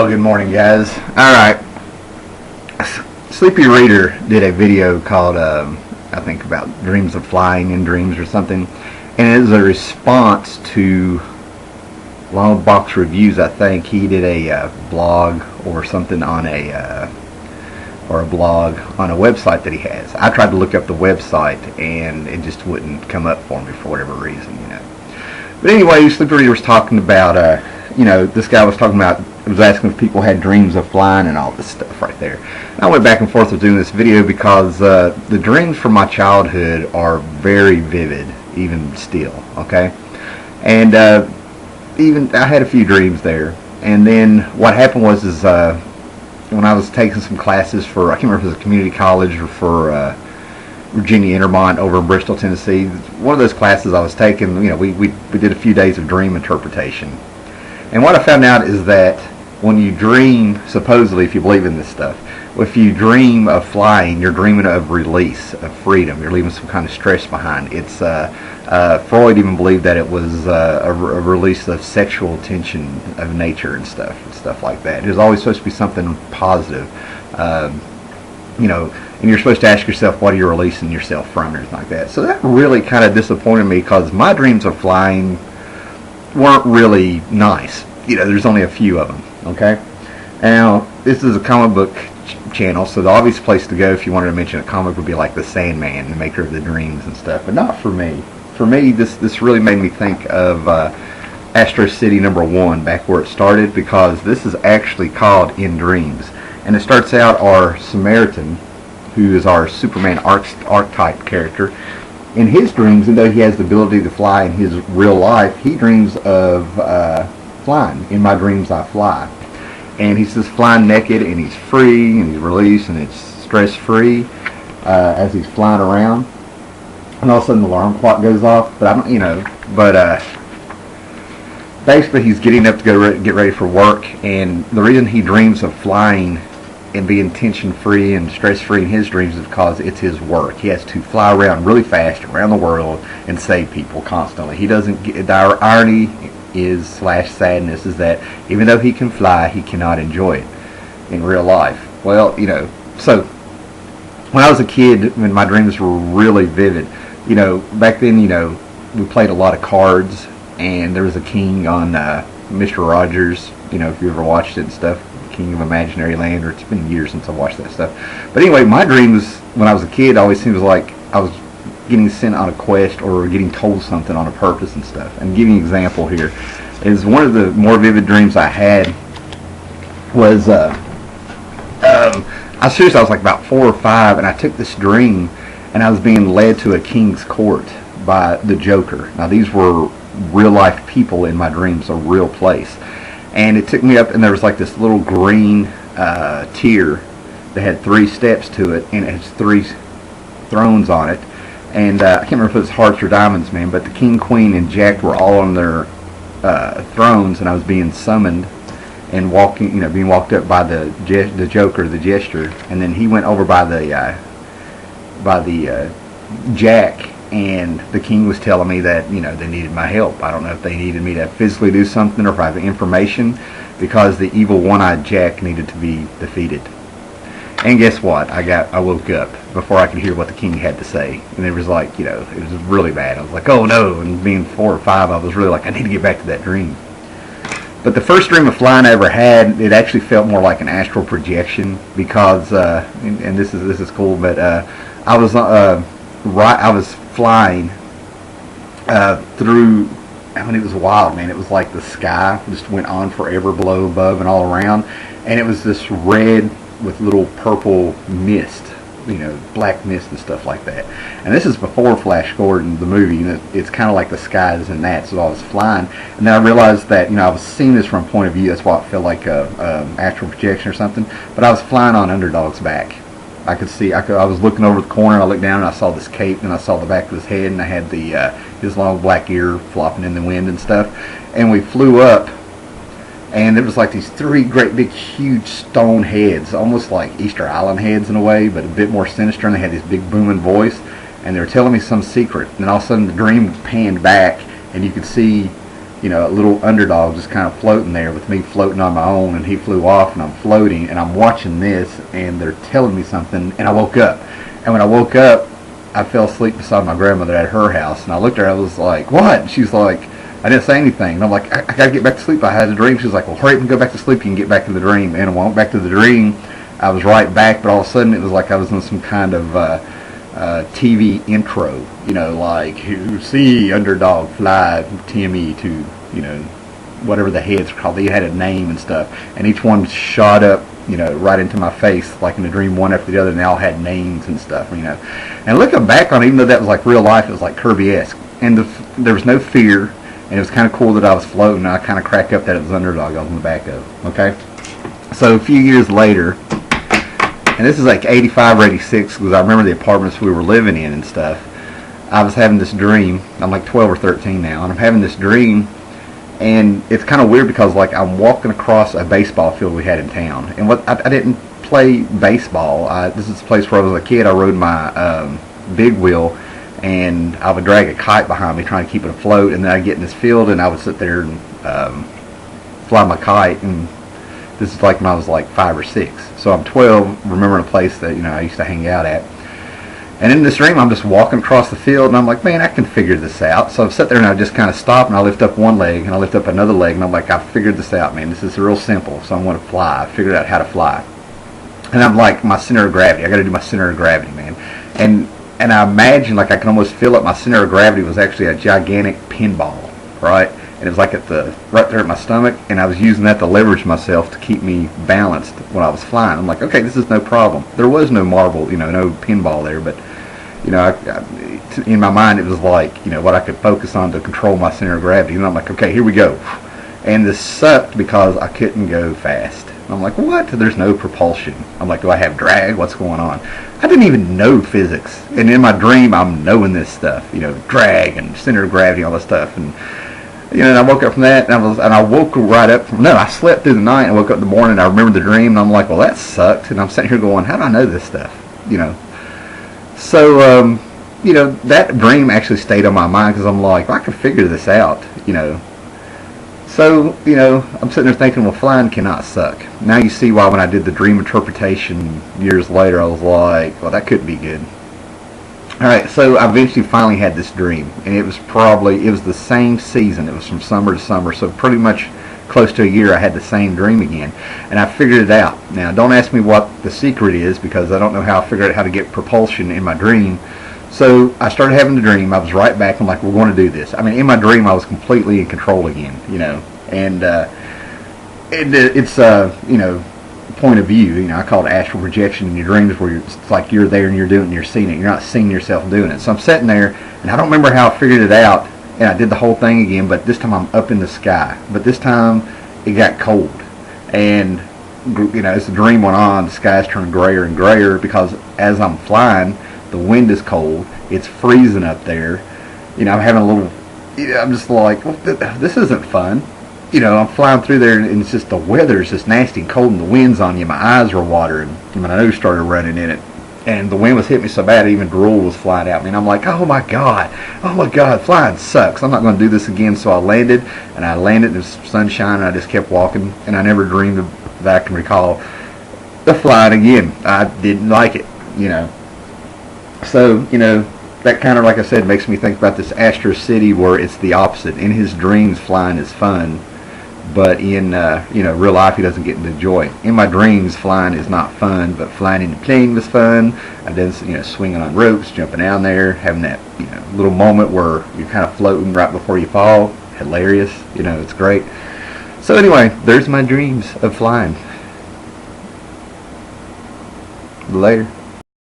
Well, good morning, guys. Alright. Sleepy Reader did a video called, I think, about dreams of flying in dreams or something. And it was a response to LongBoxReviews, I think. He did a blog or something on a blog on a website that he has. I tried to look up the website and it just wouldn't come up for me for whatever reason, you know. But anyway, Sleepy Reader was talking about, this guy was talking about, was asking if people had dreams of flying and all this stuff right there. And I went back and forth with doing this video because the dreams from my childhood are very vivid, even still, okay? And even I had a few dreams there. And then what happened was when I was taking some classes for, I can't remember if it was a community college or for Virginia Intermont over in Bristol, Tennessee. One of those classes I was taking, we did a few days of dream interpretation. And what I found out is that when you dream, supposedly, if you believe in this stuff, if you dream of flying, you're dreaming of release, of freedom. You're leaving some kind of stress behind. It's Freud even believed that it was a release of sexual tension of nature and stuff like that. It was always supposed to be something positive, and you're supposed to ask yourself, what are you releasing yourself from, and everything like that. So that really kind of disappointed me because my dreams of flying weren't really nice. There's only a few of them. Okay. Now, this is a comic book channel, so the obvious place to go if you wanted to mention a comic would be like the Sandman, the maker of the dreams and stuff, but not for me. For me, this really made me think of Astro City #1, back where it started, because this is actually called In Dreams. And it starts out our Samaritan, who is our Superman archetype character. In his dreams, even though he has the ability to fly in his real life, he dreams of flying. In my dreams, I fly. And he's just flying naked, and he's free, and he's released, and it's stress-free as he's flying around. And all of a sudden, the alarm clock goes off. But I don't, basically, he's getting up to get ready for work. And the reason he dreams of flying and being tension-free and stress-free in his dreams is because it's his work. He has to fly around really fast around the world and save people constantly. He doesn't get, the irony is /sadness is that even though he can fly, he cannot enjoy it in real life. Well, so when I was a kid, when my dreams were really vivid, back then, we played a lot of cards, and there was a king on Mr. Rogers, if you ever watched it and stuff, King of Imaginary Land, or it's been years since I watched that stuff. But anyway, my dreams when I was a kid always seemed like I was getting sent on a quest or getting told something on a purpose and stuff. And giving an example here is one of the more vivid dreams I had was I was like about 4 or 5, and I took this dream and I was being led to a king's court by the Joker. Now these were real life people in my dreams, a real place. And it took me up, and there was like this little green tier that had 3 steps to it, and it has 3 thrones on it. And I can't remember if it was hearts or diamonds, man, but the king, queen, and jack were all on their thrones, and I was being summoned and being walked up by the Joker, the Jester, and then he went over by the jack, and the king was telling me that they needed my help. I don't know if they needed me to physically do something or if I have information, because the evil one-eyed jack needed to be defeated. And guess what? I woke up before I could hear what the king had to say, and it was like, it was really bad. I was like, oh no, and being 4 or 5, I was really like, I need to get back to that dream. But the first dream of flying I ever had, it actually felt more like an astral projection, because, and this is cool, but I was flying through, it was wild, man. It was like the sky just went on forever, below, above, and all around, and it was this red with little purple mist, black mist and stuff like that. And this is before Flash Gordon, the movie. It's kind of like the skies and that. So I was flying, and then I realized that I was seeing this from a point of view. That's why it felt like a astral projection or something. But I was flying on Underdog's back. I could see. I was looking over the corner, and I looked down, and I saw this cape, and I saw the back of his head, and I had his long black ear flopping in the wind and stuff. And we flew up. And it was like these 3 great big huge stone heads, almost like Easter Island heads in a way, but a bit more sinister, and they had this big booming voice, and they were telling me some secret. And then all of a sudden the dream panned back, and you could see you know, a little underdog just kind of floating there with me floating on my own, and he flew off and I'm floating and I'm watching this and they're telling me something, and I woke up. And when I woke up, I fell asleep beside my grandmother at her house, and I looked at her, I was like, what? And she's like, I didn't say anything. And I'm like, I gotta get back to sleep. I had a dream. She's like, well, hurry up and go back to sleep. You can get back to the dream. And when I went back to the dream, I was right back, but all of a sudden it was like I was in some kind of TV intro, you know, like, you see underdog fly Timmy to, you know, whatever the heads were called. They had a name and stuff, and each one shot up, you know, right into my face, like in the dream, one after the other, and they all had names and stuff, you know. And looking back on it, even though that was like real life, it was like Kirby-esque, and there was no fear, and it was kind of cool that I was floating, and I kind of crack up that it was underdog I was in the back of, okay? So a few years later, and this is like 85 or 86, because I remember the apartments we were living in and stuff, I was having this dream. I'm like 12 or 13 now, and I'm having this dream, and it's kind of weird because like I'm walking across a baseball field we had in town, and what I didn't play baseball. This is the place where I was a kid. I rode my big wheel, and I would drag a kite behind me trying to keep it afloat, and then I'd get in this field and I would sit there and fly my kite. And this is like when I was like 5 or 6, so I'm 12, remembering a place that, you know, I used to hang out at. And in this dream, I'm just walking across the field, and I'm like, man, I can figure this out. So I sit there and I just kind of stop, and I lift up one leg, and I lift up another leg, and I'm like, I figured this out, man. This is real simple. So I'm going to fly. I figured out how to fly. And I'm like, my center of gravity. I got to do my center of gravity, man. And I imagine, like, I can almost feel it. My center of gravity was actually a gigantic pinball, right? And it was like right there at my stomach, and I was using that to leverage myself to keep me balanced when I was flying. I'm like, okay, this is no problem. There was no marble, you know, no pinball there, but, you know, in my mind it was like, you know, what I could focus on to control my center of gravity. And I'm like, okay, here we go. And this sucked because I couldn't go fast. And I'm like, what? There's no propulsion. I'm like, do I have drag? What's going on? I didn't even know physics. And in my dream, I'm knowing this stuff, you know, drag and center of gravity, all this stuff. And you know, and I woke up from that, and I woke right up from, no, I slept through the night, and I woke up in the morning, and I remembered the dream, and I'm like, well, that sucked. And I'm sitting here going, how do I know this stuff? You know. So, you know, that dream actually stayed on my mind, because I'm like, well, I can figure this out, you know. So, you know, I'm sitting there thinking, well, flying cannot suck. Now you see why when I did the dream interpretation years later, I was like, well, that couldn't be good. Alright, so I eventually finally had this dream, and it was the same season. It was from summer to summer, so pretty much close to a year I had the same dream again, and I figured it out. Now, don't ask me what the secret is, because I don't know how I figured out how to get propulsion in my dream. So I started having the dream. I was right back. I'm like, we're going to do this. I mean, in my dream, I was completely in control again, you know, and it's you know, point of view, you know, I call it astral projection in your dreams, where it's like you're there and you're doing it and you're seeing it. You're not seeing yourself doing it. So I'm sitting there, and I don't remember how I figured it out, and I did the whole thing again, but this time I'm up in the sky. But this time it got cold, and you know, as the dream went on, the sky's turned grayer and grayer, because as I'm flying, the wind is cold, it's freezing up there. You know, I'm having a little, you know, I'm just like, well, this isn't fun. You know, I'm flying through there, and it's just, the weather is just nasty and cold, and the wind's on you. My eyes were watering, and my nose started running in it, and the wind was hitting me so bad even drool was flying out me. And I'm like, oh my god, flying sucks. I'm not going to do this again. So I landed, and it was sunshine, and I just kept walking, and I never dreamed that I can recall the flying again. I didn't like it, you know. So, you know, that kind of, like I said, makes me think about this Astro City, where it's the opposite. In his dreams, flying is fun, but in you know, real life, he doesn't get to enjoy it. In my dreams, flying is not fun, but flying in the plane was fun. I did, you know, swinging on ropes, jumping down there, having that, you know, little moment where you're kind of floating right before you fall. Hilarious, you know, it's great. So anyway, there's my dreams of flying. Later.